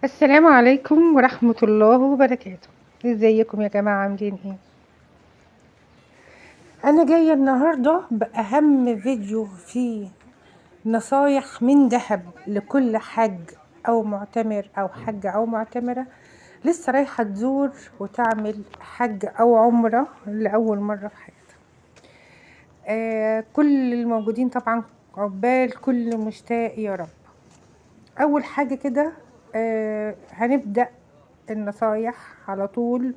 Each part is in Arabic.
السلام عليكم ورحمة الله وبركاته. ازيكم يا جماعة، عاملين ايه؟ انا جاية النهاردة بأهم فيديو فيه نصايح من ذهب لكل حاج او معتمر او حاجة او معتمرة لسه رايحة تزور وتعمل حج او عمرة لأول مرة في حياتها. كل الموجودين طبعا عقبال كل مشتاق يا رب. اول حاجة كده هنبدأ النصايح على طول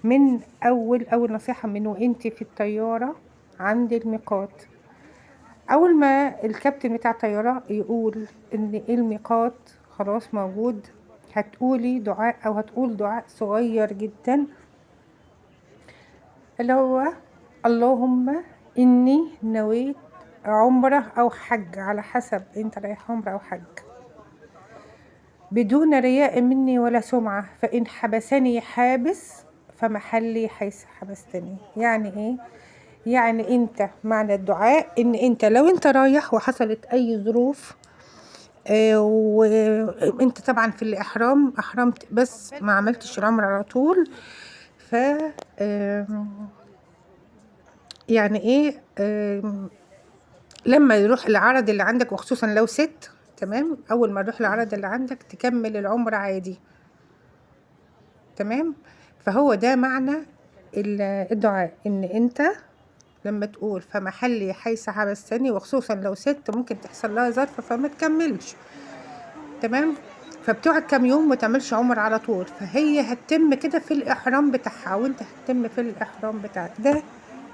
من اول نصيحة من وانت في الطيارة عند الميقات. اول ما الكابتن بتاع الطيارة يقول ان الميقات خلاص موجود، هتقولي دعاء او هتقول دعاء صغير جدا اللي هو اللهم اني نويت عمره او حج، على حسب انت رايح عمره او حج، بدون رياء مني ولا سمعة، فإن حبسني حابس فمحلي حيث حبستني. يعني ايه؟ يعني انت معنى الدعاء ان انت لو انت رايح وحصلت اي ظروف، وانت طبعا في الاحرام احرمت بس ما عملتش العمر على طول، ف يعني ايه، لما يروح العرض اللي عندك، وخصوصا لو ست، تمام، اول ما يروح العرض اللي عندك تكمل العمر عادي. تمام. فهو ده معنى الدعاء، ان انت لما تقول فمحلي حيث حبستني، وخصوصا لو ست ممكن تحصل لها ظرف فما تكملش. تمام. فبتقعد كام يوم ما تعملش عمر على طول، فهي هتتم كده في الاحرام بتاعها، وانت هتتم في الاحرام بتاعك. ده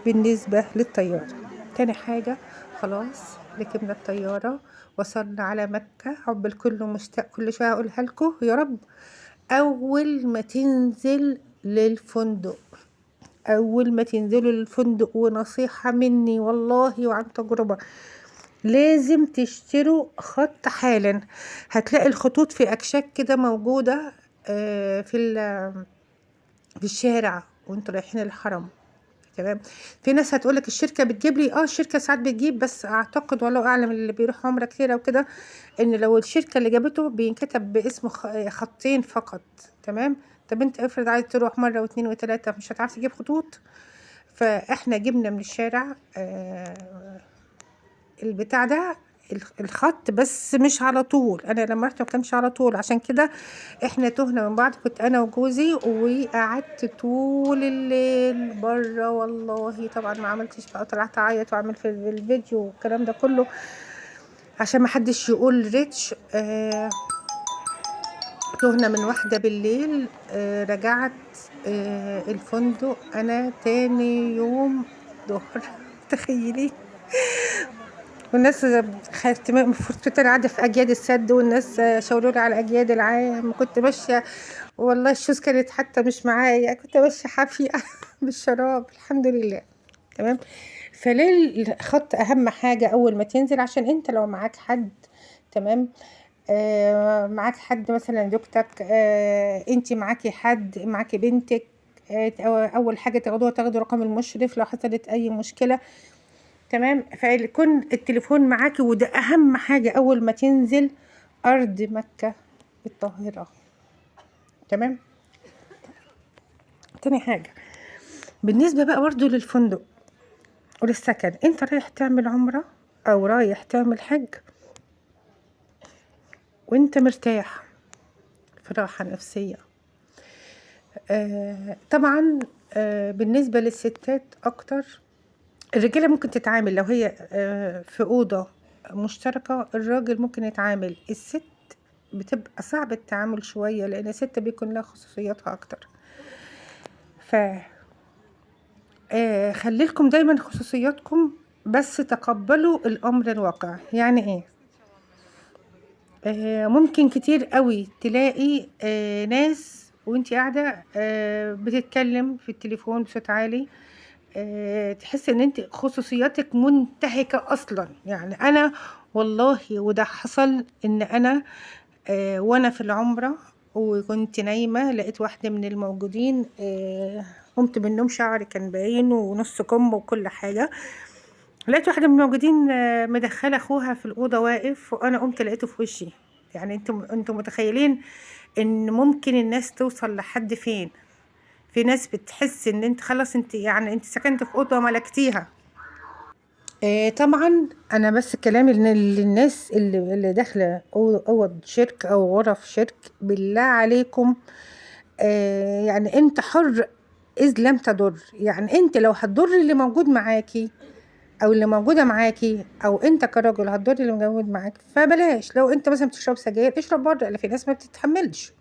بالنسبة للطيارة. تاني حاجة، خلاص ركبنا الطيارة وصلنا على مكة، عقبال كل مشتاق كل شوية اقولها لكم يا رب. اول ما تنزل للفندق، اول ما تنزلوا للفندق، ونصيحة مني والله وعن تجربة، لازم تشتروا خط حالا. هتلاقي الخطوط في اكشاك كده موجودة في الشارع وانتوا رايحين الحرم. تمام. في ناس هتقولك الشركة بتجيب لي، الشركة ساعات بتجيب، بس اعتقد والله اعلم اللي بيروح عمرة كتير او كده ان لو الشركة اللي جابته بينكتب باسمه خطين فقط. تمام. طب انت افرض عايز تروح مرة واثنين وثلاثة، مش هتعرف تجيب خطوط. فاحنا جبنا من الشارع البتاع ده، الخط، بس مش على طول. انا لما رحت ما كانش على طول، عشان كده احنا تهنا من بعض. كنت انا وجوزي وقعدت طول الليل بره، والله طبعا ما عملتش بقى، طلعت اعيط واعمل في الفيديو والكلام ده كله عشان ما حدش يقول ريتش. تهنا من 1 بالليل. رجعت الفندق انا تاني يوم ظهر. تخيلي. والناس خدت المفروض كنت انا قاعده في اجياد السد، والناس شاوروا لي على اجياد العام. كنت ماشيه والله الشوز كانت حتى مش معايا، كنت ماشيه حافيه بالشراب الحمد لله. تمام. فليه الخط اهم حاجه اول ما تنزل؟ عشان انت لو معاك حد، تمام، معاك حد مثلا زوجتك، انت معاكي حد، معاكي بنتك، اول حاجه تاخدوا رقم المشرف لو حصلت اي مشكله. تمام. فيكون التليفون معاكي، وده اهم حاجة اول ما تنزل ارض مكة الطاهرة. تمام. تاني حاجة، بالنسبة بقى برضو للفندق وللسكن، انت رايح تعمل عمرة او رايح تعمل حج وانت مرتاح في راحة نفسية. طبعا بالنسبة للستات اكتر. الرجالة ممكن تتعامل لو هي في أوضة مشتركة، الراجل ممكن يتعامل. الست بتبقى صعب التعامل شوية، لأن الست بيكون لها خصوصياتها أكتر. ف خليلكم دايما خصوصياتكم، بس تقبلوا الأمر الواقع. يعني إيه؟ ممكن كتير قوي تلاقي ناس وانتي قاعدة بتتكلم في التليفون بصوت عالي، تحس ان انت خصوصياتك منتهكة اصلا. يعني انا والله وده حصل، ان انا وانا في العمرة وكنت نايمة، لقيت واحدة من الموجودين، قمت من النوم شعري كان باين ونص كم وكل حاجة. لقيت واحدة من الموجودين مدخلة اخوها في الأوضة واقف، وانا قمت لقيته في وشي. يعني انتوا متخيلين ان ممكن الناس توصل لحد فين. في ناس بتحس ان انت خلاص، انت يعني انت سكنت في اوضه ملكتيها. طبعا انا بس كلامي للناس اللي داخله اوض شرك او غرف شرك، بالله عليكم يعني انت حر اذ لم تضر. يعني انت لو هتضر اللي موجود معاكي او اللي موجوده معاكي، او انت كراجل هتضر اللي موجود معاك، فبلاش. لو انت مثلا بتشرب سجاير اشرب بره، اللي في ناس ما بتتحملش.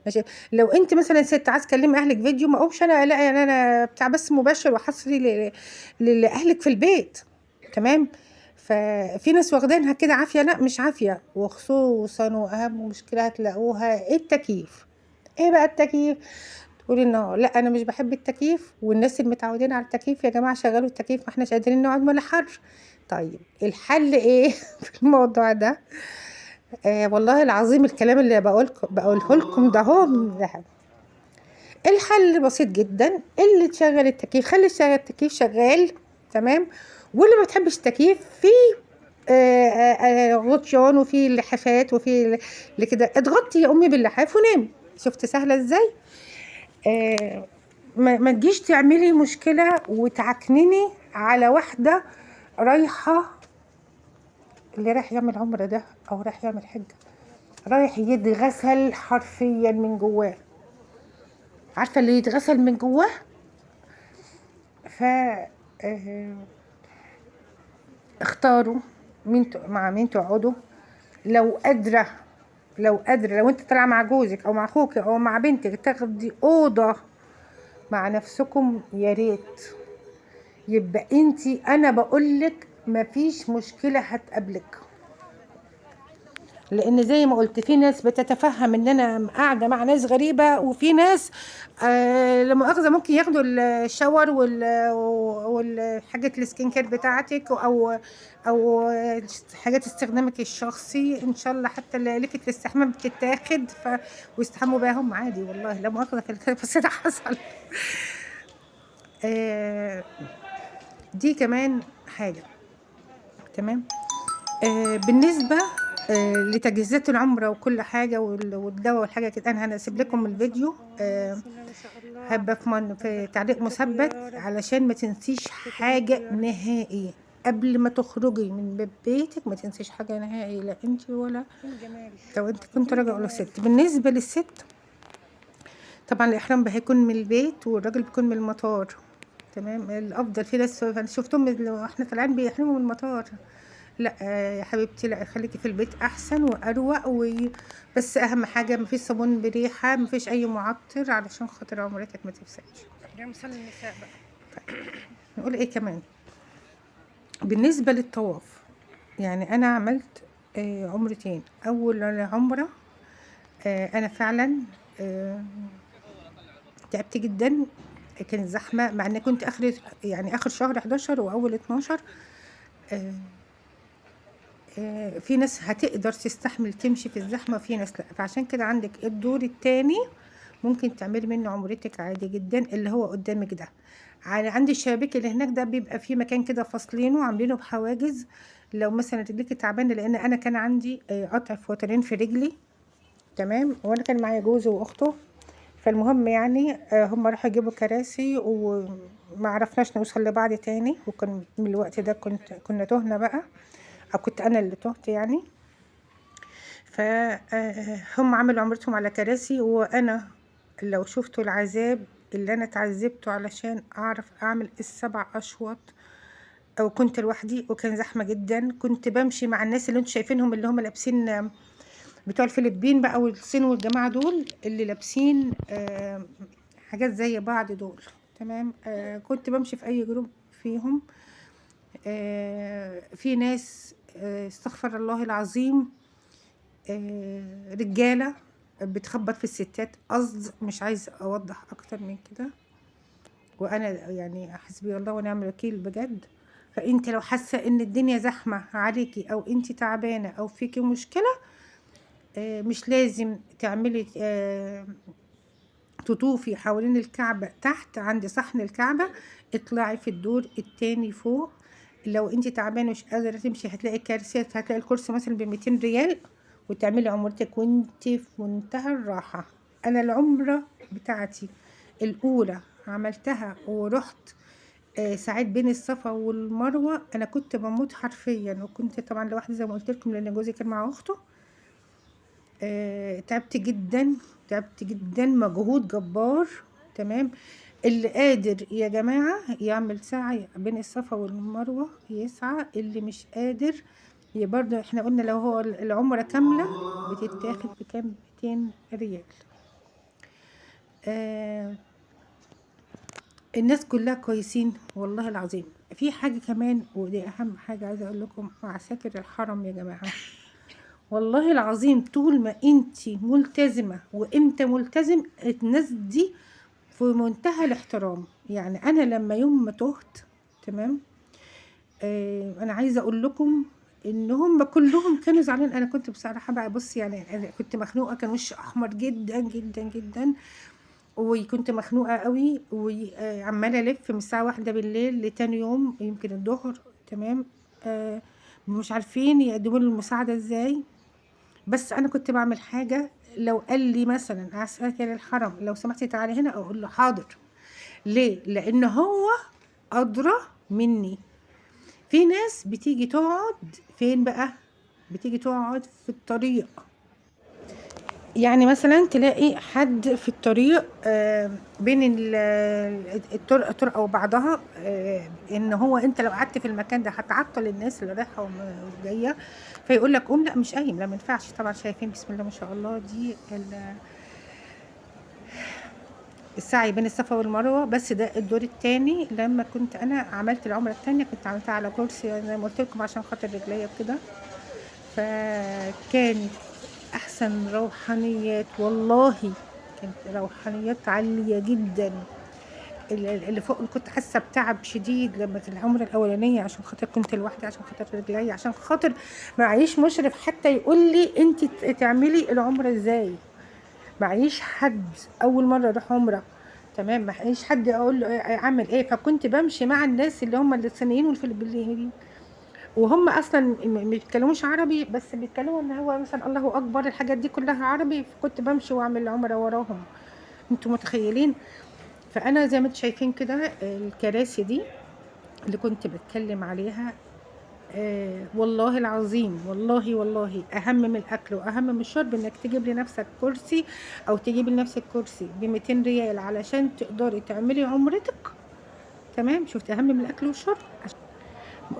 ماشي. لو انت مثلا ست عايز تكلمي اهلك فيديو، ما اقومش انا، لا يعني انا بتاع بس مباشر وحصري لاهلك في البيت. تمام. ففي ناس واخدينها كده عافيه، لا مش عافيه. وخصوصا واهم مشكله هتلاقوها التكييف. ايه بقى التكييف؟ تقولي انه لا انا مش بحب التكييف، والناس اللي متعودين على التكييف يا جماعه شغلوا التكييف، ما احناش قادرين نقعد ولا حر. طيب الحل ايه في الموضوع ده؟ والله العظيم الكلام اللي بقوله لكم ده هو من ذهب. الحل بسيط جدا. اللي تشغل التكييف خلي تشغل التكييف شغال. تمام. واللي ما بتحبش التكييف، في غطيان وفي لحافات وفي اللي كده، اضغطي يا امي باللحاف ونامي. شفت سهله ازاي؟ ما تجيش تعملي مشكله وتعكنني على واحده رايحه، اللي رايح يعمل عمره ده او رايح يعمل حجه، رايح يتغسل حرفيا من جواه. عارفه اللي يتغسل من جواه؟ ف آه، اختاروا مع مين تقعدوا. لو قادره، لو انت طالعه مع جوزك او مع اخوك او مع بنتك تاخدي اوضه مع نفسكم، يا ريت. يبقى انتي، انا بقولك مفيش مشكله هتقابلك. لان زي ما قلت في ناس بتتفهم ان انا قاعده مع ناس غريبه، وفي ناس لا مؤاخذه ممكن ياخدوا الشاور والحاجات السكين كير بتاعتك، او حاجات استخدامك الشخصي ان شاء الله، حتى لفت الاستحمام بتتاخد ويستحموا بيها هم عادي. والله لا مؤاخذه في الكلام بس ده حصل. آه، دي كمان حاجه. تمام. بالنسبة لتجهيزات العمرة وكل حاجة والدواء والحاجة كده، أنا هنسيب لكم الفيديو. هبقى في تعليق مثبت، علشان ما تنسيش حاجة نهائي قبل ما تخرجي من باب بيتك. ما تنسيش حاجة نهائي، لا انت ولا لو انت كنت راجل ولا ست. بالنسبة للست طبعا الإحرام هيكون من البيت، والراجل بيكون من المطار. تمام. الأفضل في ناس شفتهم احنا طالعين بيحرموا من المطار. لا يا حبيبتي، لا خليكي في البيت احسن واروق بس اهم حاجه مفيش صابون بريحه، مفيش اي معطر، علشان خاطر عمرتك ما تفسدش. ده مثال النساء بقى. نقول ايه كمان بالنسبه للطواف؟ يعني انا عملت عمرتين. اول عمره انا فعلا تعبت جدا، كانت زحمه، مع ان كنت اخر شهر 11 واول 12. في ناس هتقدر تستحمل تمشي في الزحمة، في ناس لا. فعشان كده عندك الدور التاني ممكن تعملي منه عمرتك عادي جدا، اللي هو قدامك ده. عند الشبابيك اللي هناك ده بيبقى فيه مكان كده فاصلينه عاملينه بحواجز. لو مثلا رجليكي تعبانه، لان انا كان عندي قطع في وترين في رجلي. تمام. وانا كان معايا جوزي واخته. فالمهم يعني هم راحوا يجيبوا كراسي وما عرفناش نوصل لبعض تاني. وكان من الوقت ده كنا تهنا بقى، او كنت انا اللي تهت يعني. فهم عملوا عمرتهم على كراسي، وانا لو شفتوا العذاب اللي انا اتعذبته علشان اعرف اعمل السبع اشواط، او كنت لوحدي وكان زحمه جدا. كنت بمشي مع الناس اللي انتوا شايفينهم، اللي هم لابسين بتوع الفلبين بقى والصين والجماعه دول، اللي لابسين حاجات زي بعض دول. تمام. كنت بمشي في اي جروب فيهم. في ناس استغفر الله العظيم، رجاله بتخبط في الستات قصد، مش عايزه اوضح اكتر من كده. وانا يعني حسبي الله ونعم الوكيل بجد. فانت لو حاسه ان الدنيا زحمه عليكي، او انت تعبانه، او فيكي مشكله، مش لازم تعملي تطوفي حوالين الكعبه تحت عند صحن الكعبه. اطلعي في الدور التاني فوق. لو انت تعبانه مش قادره تمشي، هتلاقي كرسي، هتلاقي الكرسي مثلا ب200 ريال، وتعملي عمرتك وانت في منتهى الراحة. انا العمرة بتاعتي الاولى عملتها ورحت ساعات بين الصفا والمروة، انا كنت بموت حرفيا، وكنت طبعا لوحدي زي ما قلت لكم لان جوزي كان مع اخته. تعبت جدا، تعبت جدا، مجهود جبار. تمام. اللي قادر يا جماعة يعمل سعي بين الصفا والمروة يسعى، اللي مش قادر برضه احنا قلنا لو هو العمرة كاملة بتتاخد بكام؟ 200 ريال. الناس كلها كويسين والله العظيم. في حاجة كمان ودي أهم حاجة عايزة أقول لكم، عساكر الحرم يا جماعة والله العظيم طول ما انت ملتزمة وانت ملتزم، الناس دي في منتهى الاحترام. يعني انا لما يوم ما تهت، تمام، انا عايزة اقول لكم ان هم كلهم كانوا زعلانين. انا كنت بصراحة بقى بص يعني أنا كنت مخنوقة، كان وشي احمر جدا جدا جدا، وكنت مخنوقة قوي، وعمالة الف من الساعة 1 بالليل لتاني يوم يمكن الظهر. تمام. مش عارفين يقدموا لي المساعدة ازاي. بس انا كنت بعمل حاجة، لو قال لي مثلا عساكر الحرم لو سمحتي تعالي هنا، اقول له حاضر. ليه؟ لان هو ادرى مني. في ناس بتيجي تقعد فين بقى؟ بتيجي تقعد في الطريق. يعني مثلا تلاقي حد في الطريق بين الطرق او بعضها، ان هو انت لو قعدت في المكان ده هتعطل الناس اللي رايحه وجايه، فيقول لك قوم. لا مش قايم، لا ما ينفعش طبعا. شايفين بسم الله ما شاء الله دي السعي بين الصفا والمروه. بس ده الدور الثاني. لما كنت انا عملت العمره الثانيه كنت عملتها على كرسي زي ما قلت لكم عشان خاطر رجليا كده، فكانت احسن روحانيات والله. كانت روحانيات عاليه جدا. اللي فوق كنت حاسه بتعب شديد لما في العمره الاولانيه، عشان خاطر كنت لوحدي، عشان خاطر رجلي، عشان خاطر معيش مشرف حتى يقول لي انت تعملي العمره ازاي. معيش حد اول مره اروح عمره، تمام، معيش حد اقول له اعمل ايه. فكنت بمشي مع الناس اللي هم الصينيين والفلبينيين، وهم اصلا ما بيتكلموش عربي، بس بيتكلموا ان هو مثلا الله اكبر الحاجات دي كلها عربي. فكنت بمشي واعمل العمره وراهم. انتوا متخيلين؟ فانا زي ما انتم شايفين كده الكراسي دي اللي كنت بتكلم عليها، والله العظيم والله اهم من الاكل واهم من الشرب انك تجيب لنفسك كرسي او تجيب لنفسك كرسي ب 200 ريال علشان تقدري تعملي عمرتك. تمام. شفت؟ اهم من الاكل والشرب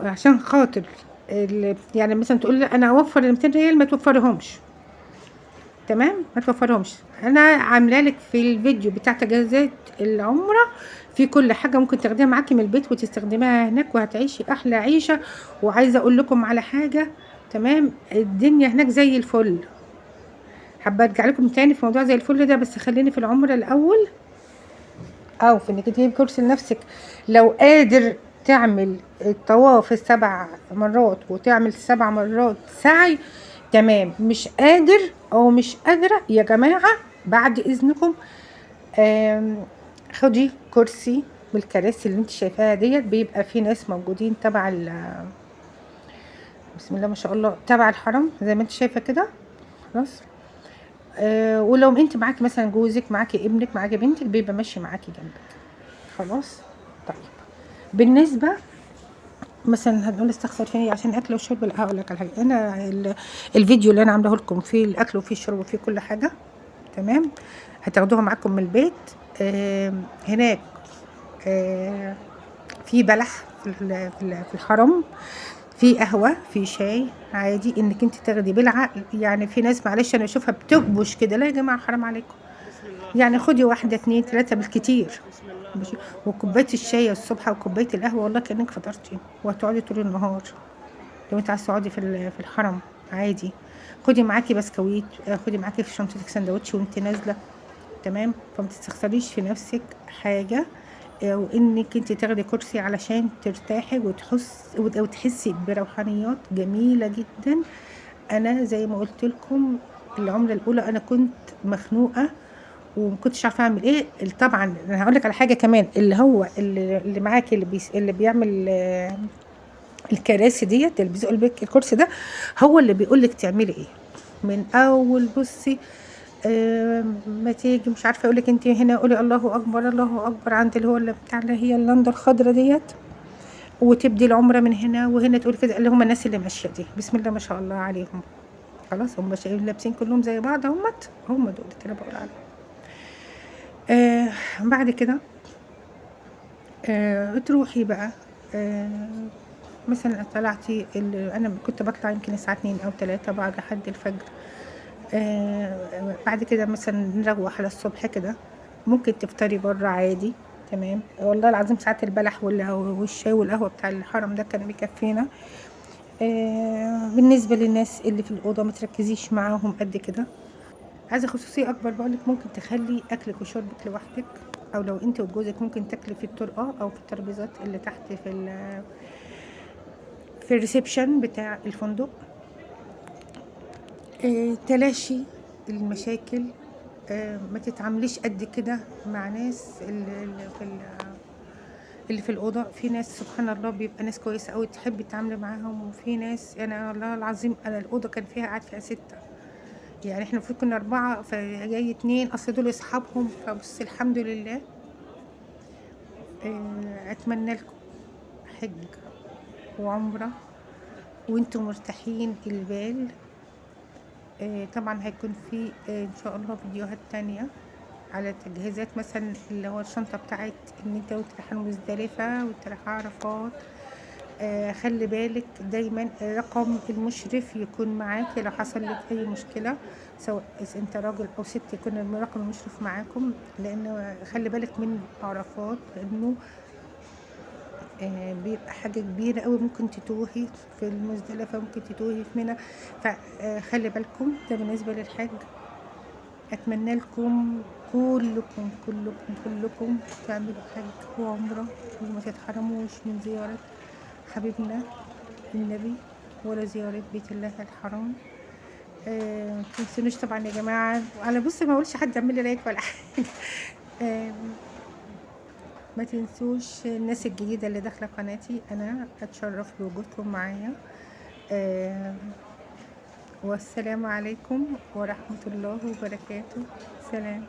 عشان خاطر يعني مثلا تقول لي انا اوفر ال 200 ريال، ما توفرهمش. تمام، ما توفرهمش. انا عامله لك في الفيديو بتاع تجهيزات العمره في كل حاجه ممكن تاخديها معاكي من البيت وتستخدميها هناك وهتعيشي احلى عيشه. وعايزه اقول لكم على حاجه، تمام، الدنيا هناك زي الفل. حابه ارجع لكم تاني في موضوع زي الفل ده، بس خليني في العمره الاول، او في انك تجيبي كرسي لنفسك. لو قادر تعمل الطواف 7 مرات وتعمل 7 مرات سعي، تمام. مش قادر او مش قادره يا جماعه، بعد اذنكم خدي كرسي بالكراسي اللي انت شايفاها ديت. بيبقى في ناس موجودين تبع بسم الله ما شاء الله تبع الحرم زي ما انت شايفه كده. خلاص. ولو انت معاكي مثلا جوزك، معاكي ابنك، معاكي بنتك، بيبقى ماشي معاكي جنبك. خلاص. طيب بالنسبه مثلا هنقول استخسر فيني عشان اكل وشرب. لا هقول لك على حاجه، انا الفيديو اللي انا عاملاه لكم فيه الاكل وفيه الشرب وفيه كل حاجه، تمام، هتاخدوها معاكم من البيت. هناك في بلح في الحرم، في قهوه، في شاي عادي انك انت تاخدي بالعقل. يعني في ناس معلش انا اشوفها بتكبش كده، لا يا جماعه حرام عليكم. يعني خدي 1 2 3 بالكتير، وكوبايه الشاي الصبح وكوبايه القهوه، والله كانك فطرتي وهتقعدي طول النهار. لو انت عايزه تقعدي في الحرم عادي، خدي معاكي بسكويت، خدي معاكي في شنطتك سندوتش وانت نازله، تمام. فما تستخسريش في نفسك حاجه، وانك انت تاخدي كرسي علشان ترتاحي وتحسي بروحانيات جميله جدا. انا زي ما قلت لكم العمره الاولى انا كنت مخنوقه وما كنتش عارفه اعمل ايه. طبعا انا هقول لك على حاجه كمان، اللي هو اللي معاكي اللي بيعمل الكراسي ديت، اللي بيزق الكرسي ده، هو اللي بيقول لك تعملي ايه. من اول بصي ما تيجي مش عارفه اقول لك انت هنا قولي الله اكبر الله اكبر عند اللي هو اللي بتاع اللي هي اللندا الخضراء ديت، وتبدي العمره من هنا وهنا تقولي كده اللي هم الناس اللي ماشيه دي بسم الله ما شاء الله عليهم. خلاص هم لابسين كلهم زي بعض، هم دول اللي انا بقول عليهم. بعد كده تروحي بقى مثلا طلعتي انا كنت بطلع يمكن الساعه 2 او 3 بعد لحد الفجر. بعد كده مثلا نروح على الصبح كده، ممكن تفطري بره عادي تمام. والله العظيم ساعات البلح والشاي والقهوه بتاع الحرم ده كان بيكفينا. بالنسبه للناس اللي في الاوضه ما تركزيش معاهم قد كده. عايزه خصوصيه اكبر بقولك ممكن تخلي اكلك وشربك لوحدك، او لو انت وجوزك ممكن تاكلي في الطرقه او في الترابيزات اللي تحت في الريسبشن بتاع الفندق. تلاشي المشاكل. ما تتعامليش قد كده مع ناس اللي في الأوضة. في ناس سبحان الله بيبقى ناس كويسة أوي تحبي تتعاملي معاهم، وفي ناس أنا والله العظيم أنا الأوضة كان فيها قاعد فيها 6، يعني احنا المفروض كنا 4 فجاي 2 أصل دول أصحابهم. فبصي الحمد لله. أتمنى لكم حج وعمرة وانتم مرتاحين البال. طبعا هيكون في ان شاء الله فيديوهات تانية على تجهيزات مثلا اللي هو الشنطة بتاعت ان انت وتروح مزدلفة وتروح عرفات. خلي بالك دايما رقم المشرف يكون معاك لو حصل لك اي مشكلة، سواء اذا انت راجل او ست يكون رقم المشرف معاكم، لان خلي بالك من عرفات لانه بيبقى حاجة كبيرة قوي، ممكن تتوهي في المزدلفة، ممكن تتوهي في منى. فخلي بالكم ده بالنسبة للحج. أتمنى لكم كلكم تعملوا حج وعمرة وما تتحرموش من زيارة حبيبنا النبي ولا زيارة بيت الله الحرام. متنسونوش طبعا يا جماعة. على بصي ما اقولش حد يعمل لي لايك ولا حاجة. ما تنسوش الناس الجديدة اللي داخلة قناتي، أنا أتشرف بوجودكم معايا. والسلام عليكم ورحمة الله وبركاته. سلام.